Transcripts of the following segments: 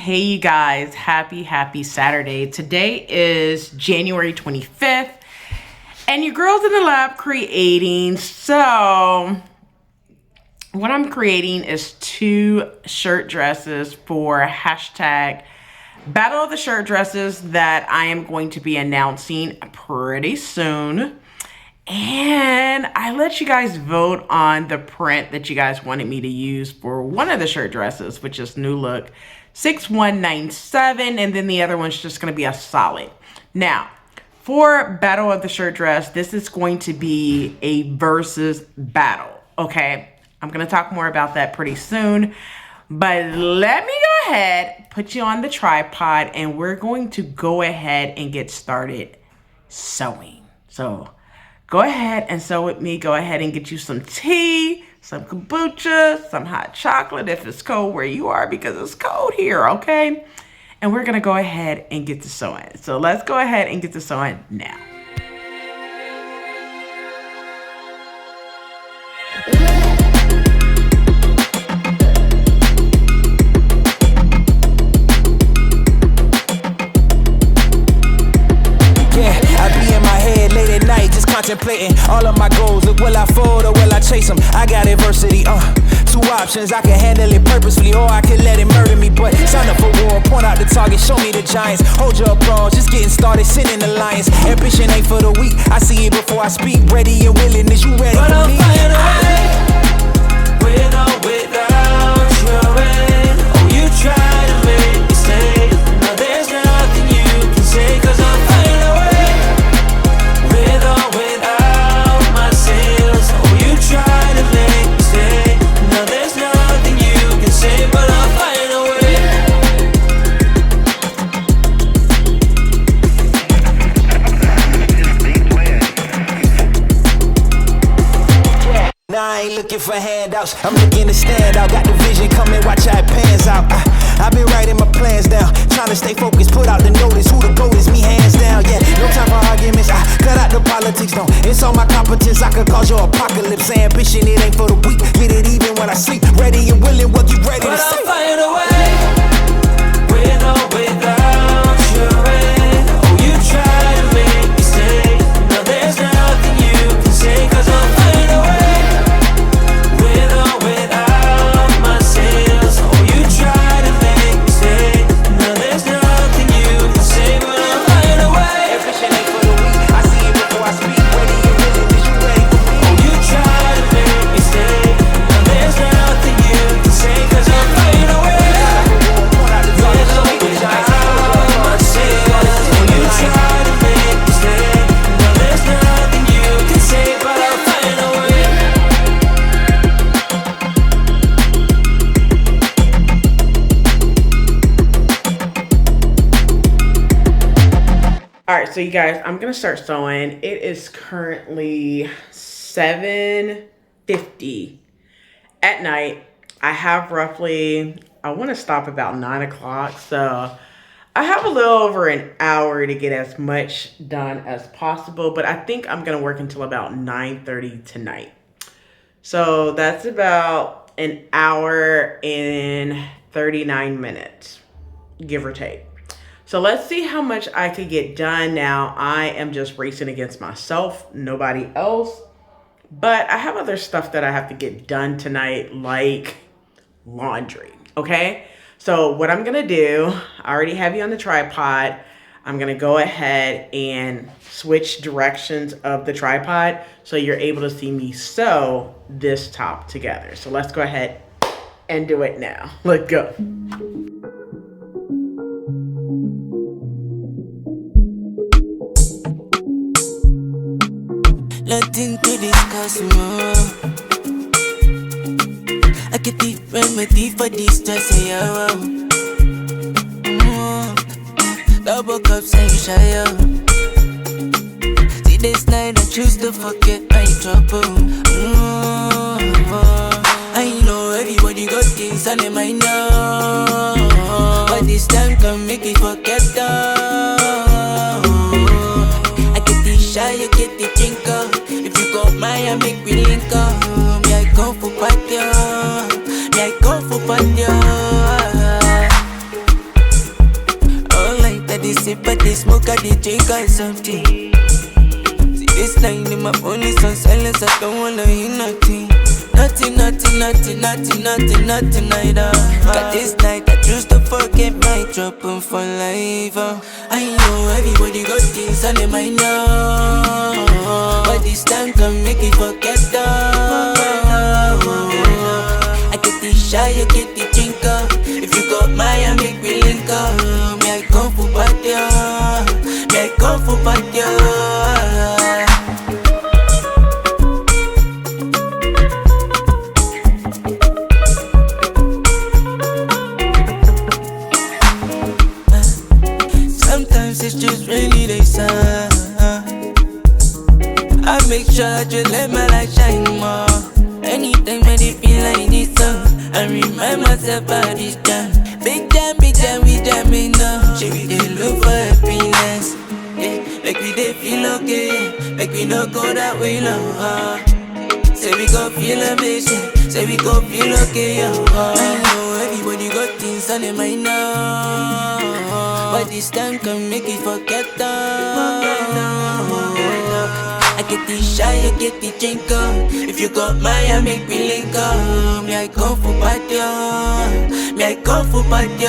Hey you guys, happy Saturday. Today is January 25th and your girl's in the lab creating. So what I'm creating is 2 shirt dresses for hashtag Battle of the Shirt Dresses that I am going to be announcing pretty soon. And I let you guys vote on the print that you guys wanted me to use for one of the shirt dresses, which is New Look 6197, and then the other one's just going to be a solid. Now, for Battle of the Shirt Dress, this is going to be a versus battle, okay? I'm going to talk more about that pretty soon, but let me go ahead, put you on the tripod, and we're going to go ahead and get started sewing. So go ahead and sew with me. Go ahead and get you some tea, some kombucha, some hot chocolate if it's cold where you are, because it's cold here, okay? And we're gonna go ahead and get to sewing. So let's go ahead and get to sewing now. Contemplating all of my goals. Look, will I fold or will I chase them? I got adversity, 2 options. I can handle it purposefully or I can let it murder me. But sign up for war, point out the target, show me the giants. Hold your applause, just getting started, sending the lions. Ambition ain't for the weak, I see it before I speak. Ready and willing, is you ready but for me? But I'll find a way, with or without your end. Oh, you try to make me stay. Now there's nothing you can say, 'cause I'll find a way. I ain't looking for handouts, I'm looking to stand out. Got the vision coming, watch how it pans out. I've been writing my plans down, trying to stay focused, put out the notice. Who the GOAT is, me hands down, yeah. No time for arguments, I cut out the politics, no. It's all my competence, I could cause your apocalypse. Ambition, it ain't for the weak, get it even when I sleep. Ready and willing, what you ready but to say? I'll find a way, with or without your end. Oh, you try to make me stay. Now there's nothing you can say, 'cause I'll find a way. So you guys, I'm gonna start sewing. It is currently 7:50 at night. I have roughly, I want to stop about 9 o'clock, so I have a little over an hour to get as much done as possible, but I think I'm gonna work until about 9:30 tonight. So that's about an hour and 39 minutes, give or take. So let's see how much I could get done now. I am just racing against myself, nobody else. But I have other stuff that I have to get done tonight, like laundry, okay? So what I'm gonna do, I already have you on the tripod. I'm gonna go ahead and switch directions of the tripod so you're able to see me sew this top together. So let's go ahead and do it now. Let's go. Nothing to discuss more. I get the remedy for this stress, yeah. Double cups ain't shy, yeah. See this night I choose to forget my trouble. I know everybody got things on their mind now, but this time can make it forget them. I get the shy, you get the drinker. If you got mine, make me link up. Me I go for party, me I go for party. sip, I dey smoke, I dey drink or something. See this line in my phone is on silence, I don't wanna hear nothing. Nothing, I got this night, I choose to forget my trouble for life. I know everybody got things on their mind now, but this time can make it forget them. I get the shy, I get the drinker. If you got mine, make me link up. Me I come for party, me I come for party. Sometimes it's just rainy days. I make sure I just let my light shine more. Anytime I feel like this I remind myself about this time. Big time, we jamming now. Should we dey look for happiness? Yeah, make we dey feel okay. Make we no go that way long. Say we gon' feel amazing. Say we gon' feel okay, I know everybody got things on their mind now, but this time can make it forget them. I get the shy, I get the drinker. If you got mine, make me link up. Me I come for party, me I come for party.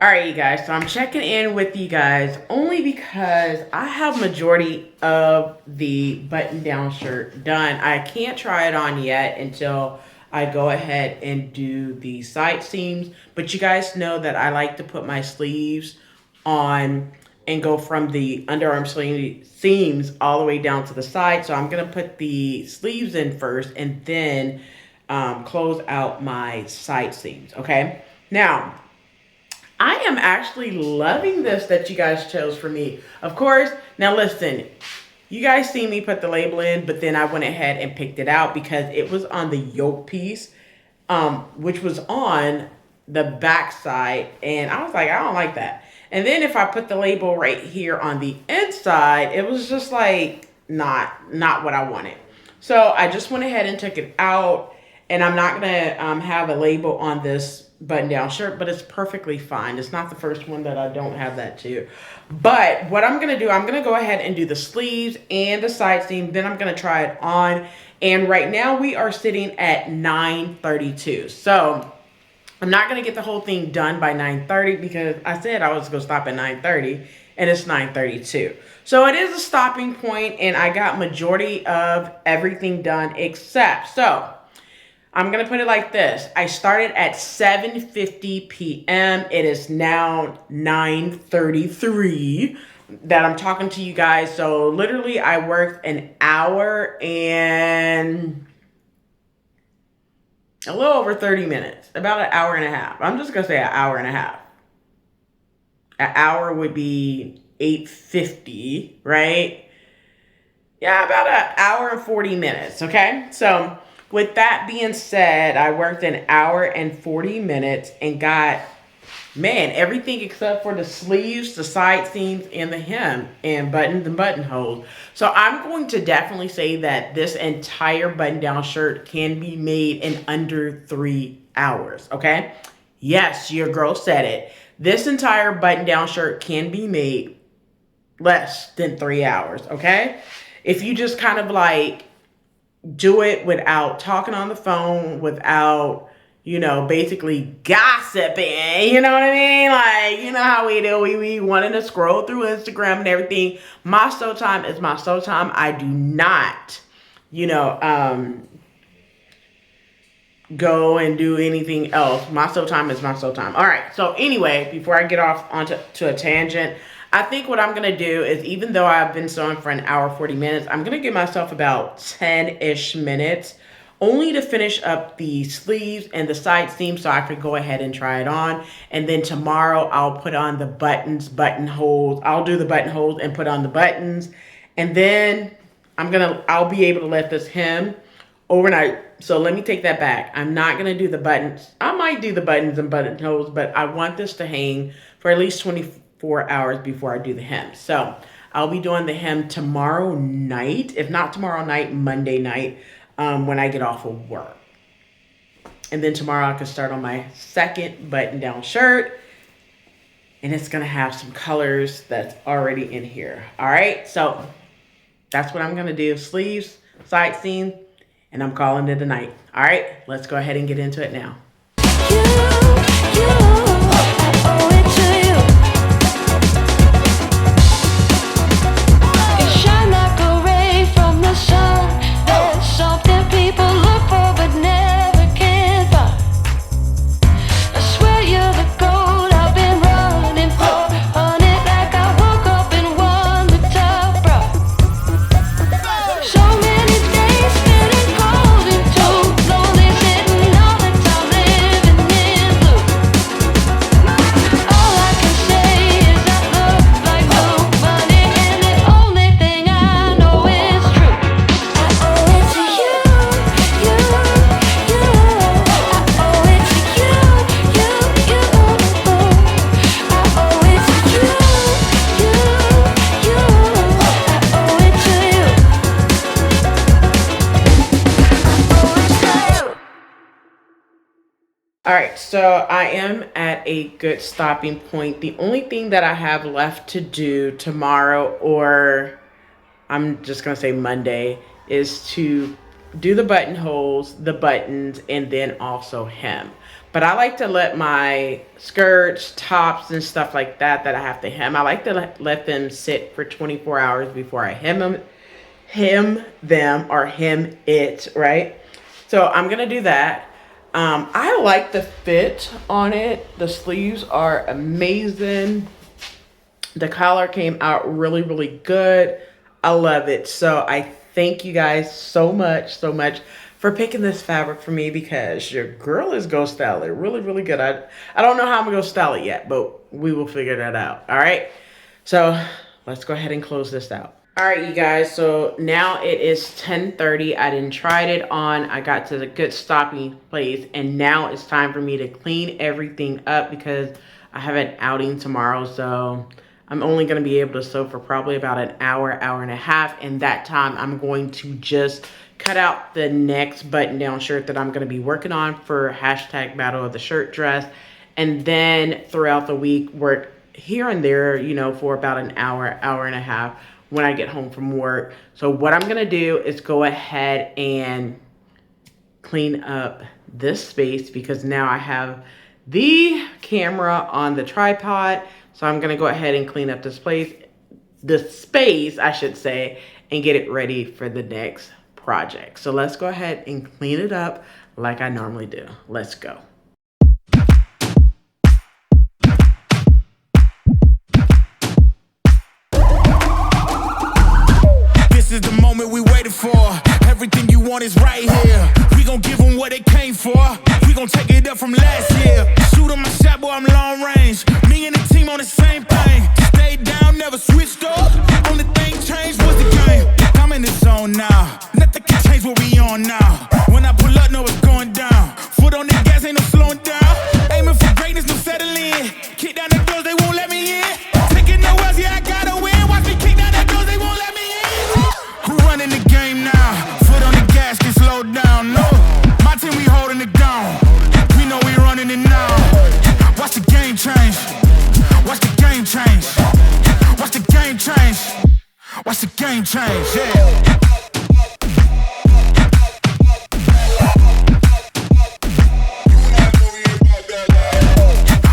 Alright, you guys, so I'm checking in with you guys only because I have majority of the button-down shirt done. I can't try it on yet until I go ahead and do the side seams. But you guys know that I like to put my sleeves on and go from the underarm seams all the way down to the side. So I'm going to put the sleeves in first and then close out my side seams. Okay. Now, I am actually loving this that you guys chose for me. Of course, now listen, you guys see me put the label in, but then I went ahead and picked it out because it was on the yoke piece, which was on the back side. And I was like, I don't like that. And then if I put the label right here on the inside, it was just like not what I wanted. So I just went ahead and took it out. And I'm not going to have a label on this button-down shirt, but it's perfectly fine. It's not the first one that I don't have that too. But what I'm going to do, I'm going to go ahead and do the sleeves and the side seam. Then I'm going to try it on. And right now we are sitting at 9:32. So I'm not going to get the whole thing done by 9:30 because I said I was going to stop at 9:30 and it's 9:32. So it is a stopping point and I got majority of everything done except, so I'm going to put it like this. I started at 7:50 p.m. It is now 9:33 that I'm talking to you guys. So literally I worked an hour and a little over 30 minutes, about an hour and a half. I'm just going to say an hour and a half. An hour would be 8:50, right? Yeah, about an hour and 40 minutes, okay? So with that being said, I worked an hour and 40 minutes and got, man, everything except for the sleeves, the side seams, and the hem, and buttons and buttonholes. So I'm going to definitely say that this entire button-down shirt can be made in under 3 hours, okay? Yes, your girl said it. This entire button-down shirt can be made less than 3 hours, okay? If you just kind of like do it without talking on the phone, without, you know, basically gossiping, you know what I mean? Like, you know how we do, we wanting to scroll through Instagram and everything. My soul time is my soul time. I do not, you know, go and do anything else. My soul time is my soul time. All right. So anyway, before I get off onto a tangent, I think what I'm going to do is, even though I've been sewing for an hour, 40 minutes, I'm going to give myself about 10-ish minutes only to finish up the sleeves and the side seams so I could go ahead and try it on. And then tomorrow I'll put on the buttons, buttonholes. I'll do the buttonholes and put on the buttons. And then I'll be able to let this hem overnight. So let me take that back. I'm not going to do the buttons. I might do the buttons and buttonholes, but I want this to hang for at least 24 hours before I do the hem. So I'll be doing the hem tomorrow night. If not tomorrow night, Monday night, when I get off of work. And then tomorrow I can start on my second button-down shirt. And it's going to have some colors that's already in here. All right. So that's what I'm going to do. Sleeves, side seam, and I'm calling it a night. All right. Let's go ahead and get into it now. All right, so I am at a good stopping point. The only thing that I have left to do tomorrow, or I'm just going to say Monday, is to do the buttonholes, the buttons, and then also hem. But I like to let my skirts, tops, and stuff like that I have to hem, I like to let them sit for 24 hours before I hem them, or hem it, right? So I'm gonna do that. I like the fit on it. The sleeves are amazing. The collar came out really, really good. I love it. So I thank you guys so much for picking this fabric for me, because your girl is gonna style it really, really good. I don't know how I'm gonna style it yet, but we will figure that out. All right. So let's go ahead and close this out. All right, you guys, so now it is 10:30. I didn't try it on. I got to the good stopping place, and now it's time for me to clean everything up because I have an outing tomorrow. So I'm only going to be able to sew for probably about an hour, hour and a half. And that time I'm going to just cut out the next button down shirt that I'm going to be working on for hashtag Battle of the Shirt Dress. And then throughout the week, work here and there, you know, for about an hour, hour and a half when I get home from work. So what I'm gonna do is go ahead and clean up this space, because now I have the camera on the tripod. So I'm gonna go ahead and clean up this space, I should say, and get it ready for the next project. So let's go ahead and clean it up like I normally do. Let's go. This is the moment we waited for. Everything you want is right here. We gon' give them what they came for. We gon' take it up from last year. Shoot on my shot, boy, I'm long range. Me and the team on the same thing. Stayed down, never switched up. Only thing changed was the game. I'm in the zone now. Nothing can change what we on now. When I pull up, know it's going down. Foot on the gas, ain't no slowing down. Aiming for greatness, no settling. Kick down the doors, they won't let me in. Taking no else, yeah, I gotta win. Watch me kick down the doors, they won't let me in. Who running the game now? Foot on the gas, can slow down. No, my team, we holding it down. We know we running it now. Watch the game change. Watch the game change. Watch the game change. Watch the game change. Yeah.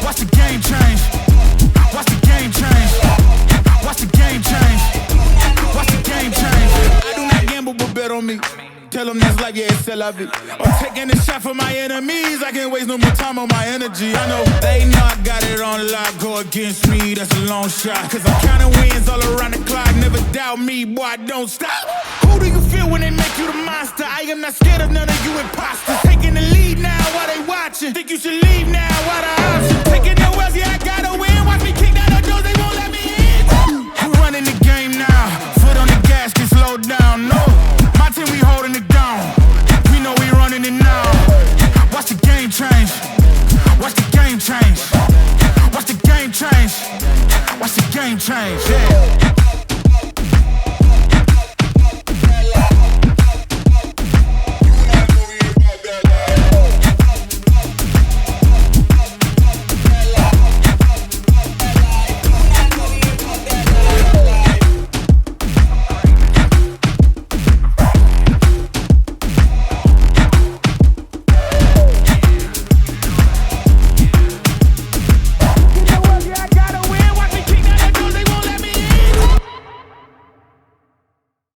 Watch the game change. Watch the game change. Watch the game change. Watch the game change. I do not gamble, but bet on me. Tell them that's life, yeah, it's still of it. I'm taking a shot for my enemies. I can't waste no more time on my energy. I know they know I got it on lock. Go against me, that's a long shot. Cause I'm counting wins all around the clock. Never doubt me, boy, I don't stop. Who do you feel when they make you the monster? I am not scared of none of you imposters. Taking the lead now.